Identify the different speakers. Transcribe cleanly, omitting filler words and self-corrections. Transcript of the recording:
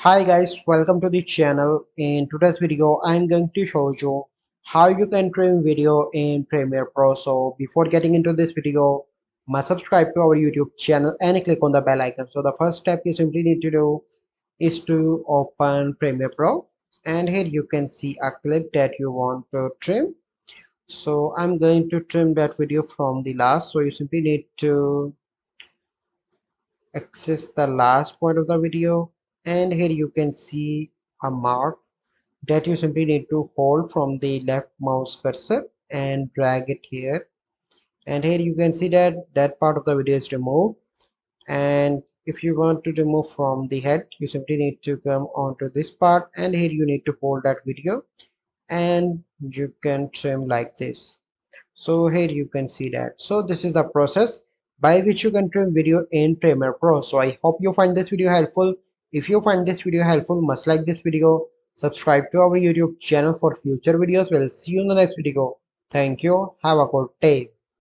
Speaker 1: Hi guys, welcome to the channel. In today's video, I'm going to show you how you can trim video in Premiere Pro. So before getting into this video, must subscribe to our YouTube channel and click on the bell icon. So the first step you simply need to do is to open Premiere Pro, and here you can see a clip that you want to trim. So I'm going to trim that video from the last. So you simply need to access the last point of the video, and here you can see a mark that you simply need to hold from the left mouse cursor and drag it here, and here you can see that that part of the video is removed. And if you want to remove from the head, you simply need to come onto this part, and here you need to hold that video and you can trim like this. So here you can see that. So this is the process by which you can trim video in Premiere Pro. So I hope you find this video helpful. If you find this video helpful, must like this video, subscribe to our YouTube channel for future videos. We'll see you in the next video. Thank you. Have a good day.